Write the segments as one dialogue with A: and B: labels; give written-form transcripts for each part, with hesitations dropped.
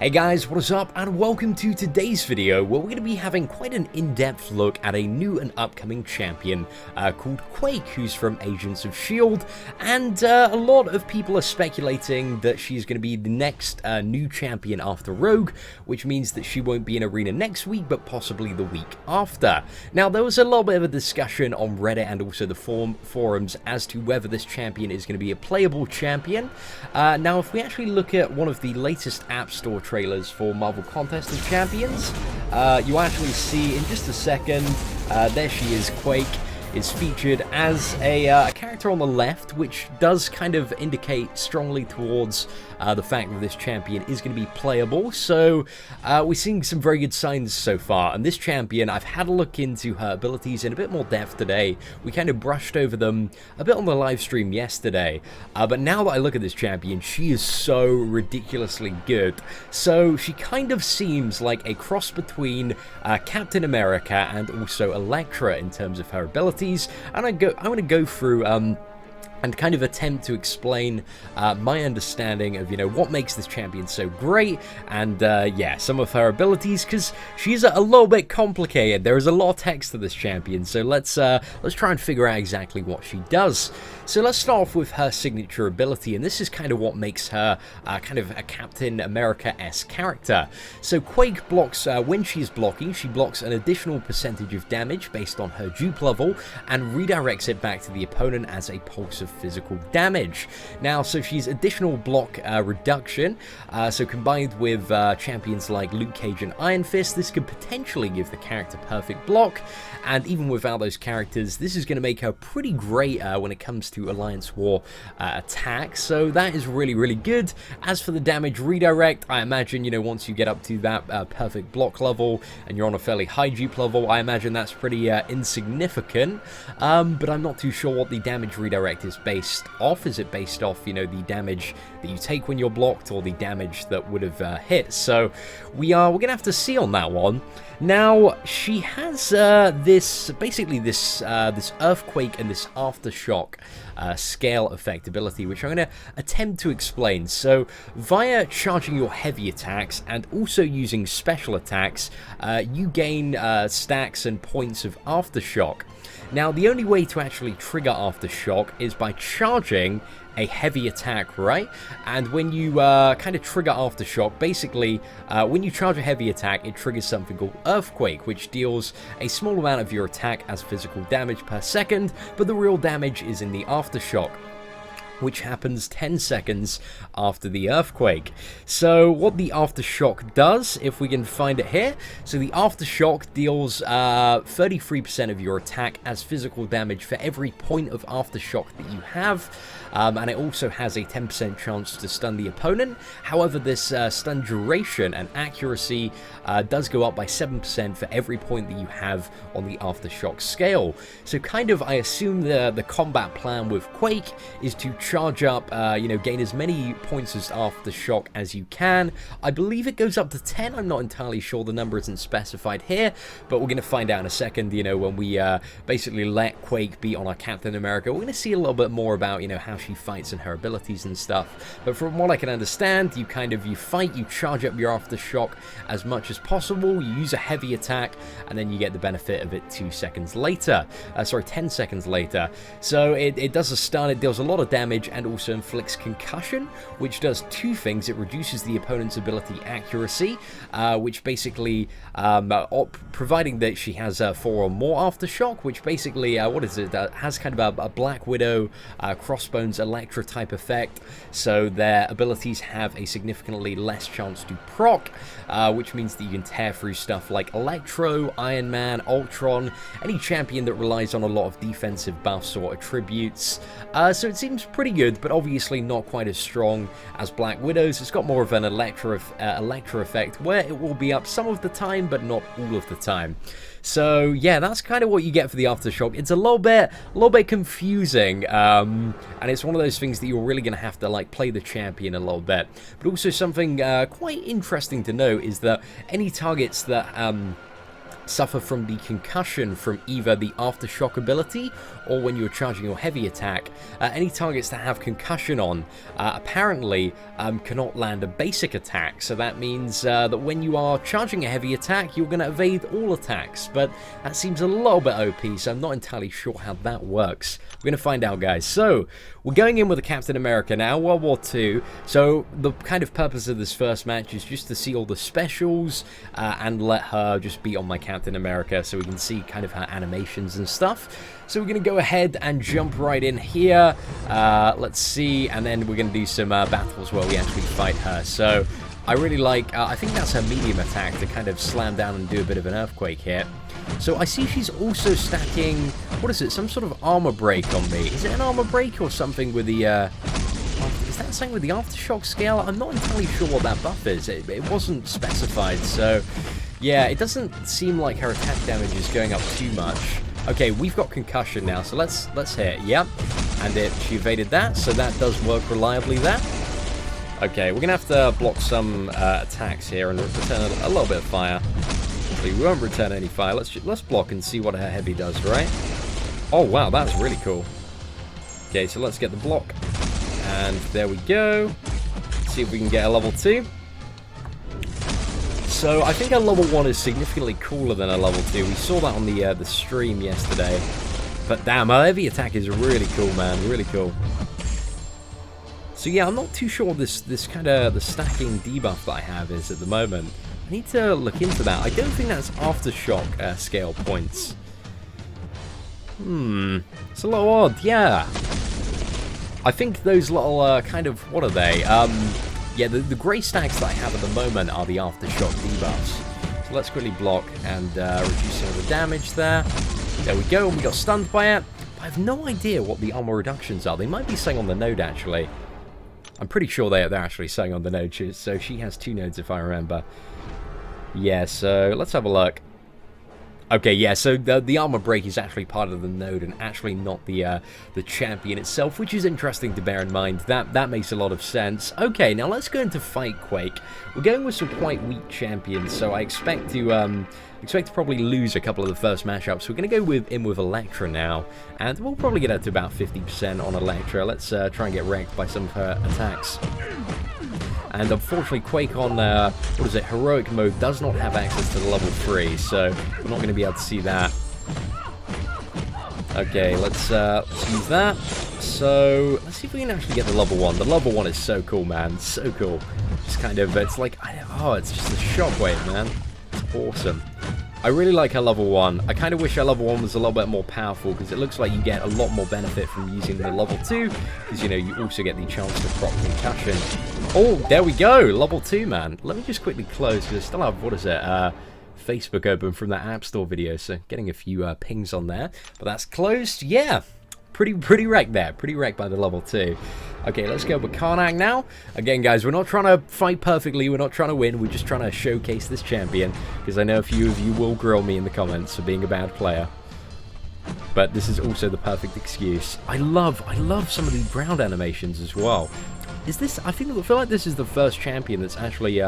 A: Hey guys, what is up, and welcome to today's video where we're going to be having quite an in-depth look at a new and upcoming champion called Quake, who's from Agents of S.H.I.E.L.D. and a lot of people are speculating that she's going to be the next new champion after Rogue, which means that she won't be in Arena next week but possibly the week after. Now, there was a little bit of a discussion on Reddit and also the forums as to whether this champion is going to be a playable champion. Now, if we actually look at one of the latest App Store trailers for Marvel Contest of Champions, you actually see in just a second, there she is, Quake is featured as a character on the left, which does kind of indicate strongly towards the fact that this champion is going to be playable. So we're seeing some very good signs so far, and this champion, I've had a look into her abilities in a bit more depth today. We kind of brushed over them a bit on the live stream yesterday, but now that I look at this champion, she is so ridiculously good. So she kind of seems like a cross between Captain America and also Elektra in terms of her abilities. And I'm going to go through and kind of attempt to explain my understanding of, what makes this champion so great, and yeah, some of her abilities, because she's a little bit complicated. There is a lot of text to this champion, so let's try and figure out exactly what she does. So let's start off with her signature ability, and this is kind of what makes her kind of a Captain America-esque character. So Quake blocks, when she's blocking, she blocks an additional percentage of damage based on her dupe level, and redirects it back to the opponent as a pulse of physical damage. Now, so she's additional block reduction, so combined with champions like Luke Cage and Iron Fist, this could potentially give the character perfect block, and even without those characters, this is going to make her pretty great when it comes to Alliance War attack, so that is really, really good. As for the damage redirect, I imagine, once you get up to that perfect block level, and you're on a fairly high dupe level, I imagine that's pretty insignificant, but I'm not too sure what the damage redirect is based off. Is it based off, the damage that you take when you're blocked, or the damage that would have hit? So we're gonna have to see on that one. Now, she has this earthquake and this aftershock scale effect ability, which I'm going to attempt to explain. So via charging your heavy attacks and also using special attacks, you gain stacks and points of aftershock. Now, the only way to actually trigger aftershock is by charging a heavy attack, right? And when you kind of trigger aftershock, basically, when you charge a heavy attack, it triggers something called Earthquake, which deals a small amount of your attack as physical damage per second, but the real damage is in the aftershock, which happens 10 seconds after the earthquake. So what the aftershock does, if we can find it here, so the aftershock deals 33% of your attack as physical damage for every point of aftershock that you have, and it also has a 10% chance to stun the opponent. However, this stun duration and accuracy does go up by 7% for every point that you have on the aftershock scale. So kind of, I assume the combat plan with Quake is to charge up, gain as many points as aftershock as you can. I believe it goes up to 10. I'm not entirely sure. The number isn't specified here, but we're going to find out in a second, when we basically let Quake be on our Captain America. We're going to see a little bit more about, how she fights and her abilities and stuff. But from what I can understand, you fight, you charge up your aftershock as much as possible, you use a heavy attack, and then you get the benefit of it 10 seconds later. So it does a stun, it deals a lot of damage, and also inflicts concussion, which does two things. It reduces the opponent's ability accuracy, which basically, providing that she has 4 or more aftershock, which basically, has kind of a Black Widow, Crossbones, Elektra type effect, so their abilities have a significantly less chance to proc, which means that you can tear through stuff like Electro, Iron Man, Ultron, any champion that relies on a lot of defensive buffs or attributes. So it seems pretty good, but obviously not quite as strong as Black Widow's. It's got more of an Electra effect, where it will be up some of the time, but not all of the time. So yeah, that's kind of what you get for the aftershock. It's a little bit confusing, and it's one of those things that you're really going to have to play the champion a little bit. But also something quite interesting to note is that any targets that suffer from the concussion from either the aftershock ability or when you're charging your heavy attack. Any targets that have concussion on apparently cannot land a basic attack, so that means that when you are charging a heavy attack you're going to evade all attacks, but that seems a little bit OP, so I'm not entirely sure how that works. We're going to find out, guys. So we're going in with a Captain America now, World War II, so the kind of purpose of this first match is just to see all the specials and let her just be on my Captain America so we can see kind of her animations and stuff. So we're going to go ahead and jump right in here. Let's see, and then we're going to do some battles where we actually fight her. So I really like, I think that's her medium attack to kind of slam down and do a bit of an earthquake here. So I see she's also stacking, what is it, some sort of armor break on me. Is it an armor break or something with the, is that something with the aftershock scale? I'm not entirely sure what that buff is. It wasn't specified, so yeah, it doesn't seem like her attack damage is going up too much. Okay, we've got concussion now, so let's hit. Yep, and she evaded that, so that does work reliably there. Okay, we're gonna have to block some attacks here and return a little bit of fire. We won't return any fire. Let's block and see what her heavy does, right? Oh wow, that's really cool. Okay, so let's get the block, and there we go. See if we can get a level 2. So I think a level 1 is significantly cooler than a level 2. We saw that on the stream yesterday. But damn, her heavy attack is really cool, man. Really cool. So yeah, I'm not too sure this kind of the stacking debuff that I have is at the moment. I need to look into that. I don't think that's aftershock scale points. It's a little odd, yeah. I think those little kind of, what are they? Yeah, the grey stacks that I have at the moment are the aftershock debuffs. So let's quickly block and reduce some of the damage there. There we go, and we got stunned by it. But I have no idea what the armor reductions are. They might be saying on the node, actually. I'm pretty sure they're actually saying on the node. So she has 2 nodes, if I remember. Yeah, so let's have a look. Okay, yeah, so the armor break is actually part of the node and actually not the champion itself, which is interesting to bear in mind. That makes a lot of sense. Okay, now let's go into fight Quake. We're going with some quite weak champions, so I expect to probably lose a couple of the first matchups. We're going to go in with Electra now, and we'll probably get up to about 50% on Electra. Let's try and get wrecked by some of her attacks. And unfortunately, Quake on, what is it, Heroic mode does not have access to the level 3, so we're not going to be able to see that. Okay, let's use that. So, let's see if we can actually get the level 1. The level 1 is so cool, man. So cool. Just kind of, it's like, oh, it's just a shockwave, man. It's awesome. I really like her level 1. I kind of wish her level 1 was a little bit more powerful, because it looks like you get a lot more benefit from using the level 2, because, you know, you also get the chance to proc concussion. Oh, there we go! Level 2, man. Let me just quickly close, because I still have, what is it, Facebook open from that App Store video, so getting a few pings on there. But that's closed. Yeah! Pretty wrecked there. Pretty wrecked by the level 2. Okay, let's go with Karnak now. Again, guys, we're not trying to fight perfectly. We're not trying to win. We're just trying to showcase this champion, because I know a few of you will grill me in the comments for being a bad player. But this is also the perfect excuse. I love some of the ground animations as well. Is this? I feel like this is the first champion that's actually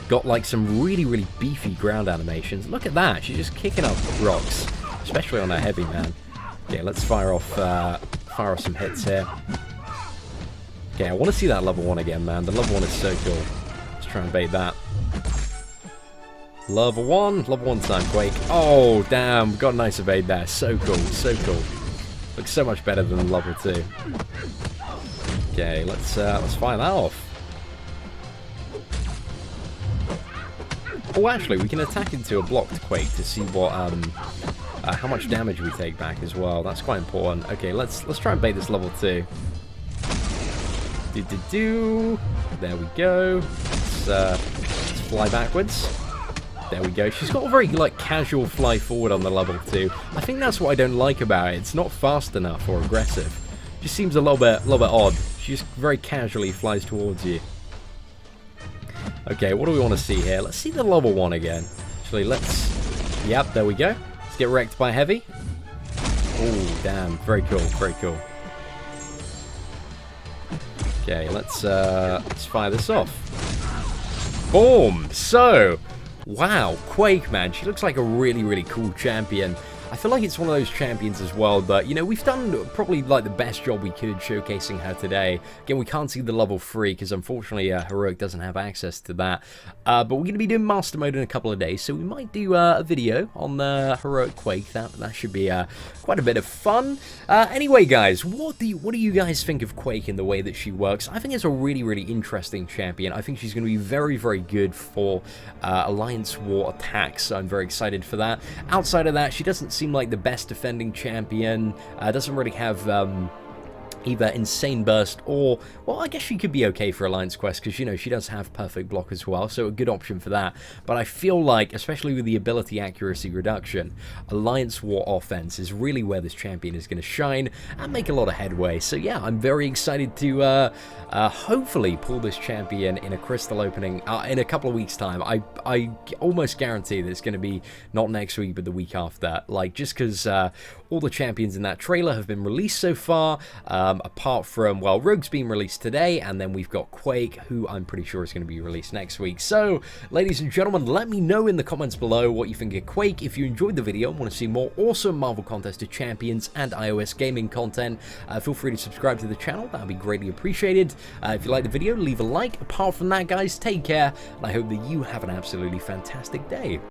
A: got like some really beefy ground animations. Look at that. She's just kicking up rocks, especially on her heavy, man. Okay, let's fire off some hits here. Okay, I want to see that level 1 again, man. The level 1 is so cool. Let's try and bait that. Level 1 time, Quake. Oh, damn, got a nice evade there. So cool, so cool. Looks so much better than level 2. Okay, let's fire that off. Oh, actually, we can attack into a blocked Quake to see what how much damage we take back as well. That's quite important. Okay, let's try and bait this level 2. There we go. Let's fly backwards. There we go. She's got a very like casual fly forward on the level 2. I think that's what I don't like about it. It's not fast enough or aggressive. Just seems a little bit odd. She just very casually flies towards you. Okay, what do we want to see here? Let's see the level 1 again. Actually, let's... Yep, there we go. Let's get wrecked by heavy. Oh, damn. Very cool, very cool. Okay, let's fire this off. Boom! So, Wow, Quake, man, she looks like a really, really cool champion. I feel like it's one of those champions as well that, you know, we've done probably like the best job we could showcasing her today. Again, we can't see the level 3 because unfortunately Heroic doesn't have access to that. But we're going to be doing Master Mode in a couple of days, so we might do a video on the Heroic Quake. That should be quite a bit of fun. Anyway, guys, what do you guys think of Quake in the way that she works? I think it's a really, really interesting champion. I think she's going to be very, very good for Alliance War attacks, so I'm very excited for that. Outside of that, she doesn't seem like the best defending champion. Doesn't really have either Insane Burst or, well, I guess she could be okay for Alliance Quest because, you know, she does have Perfect Block as well, so a good option for that. But I feel like, especially with the ability accuracy reduction, Alliance War offense is really where this champion is going to shine and make a lot of headway. So yeah, I'm very excited to hopefully pull this champion in a crystal opening in a couple of weeks' time. I almost guarantee that it's going to be not next week, but the week after. Like, just because all the champions in that trailer have been released so far, apart from, well, Rogue's been released today, and then we've got Quake, who I'm pretty sure is going to be released next week. So, ladies and gentlemen, let me know in the comments below what you think of Quake. If you enjoyed the video and want to see more awesome Marvel Contest of Champions and iOS gaming content, feel free to subscribe to the channel. That would be greatly appreciated. If you liked the video, leave a like. Apart from that, guys, take care, and I hope that you have an absolutely fantastic day.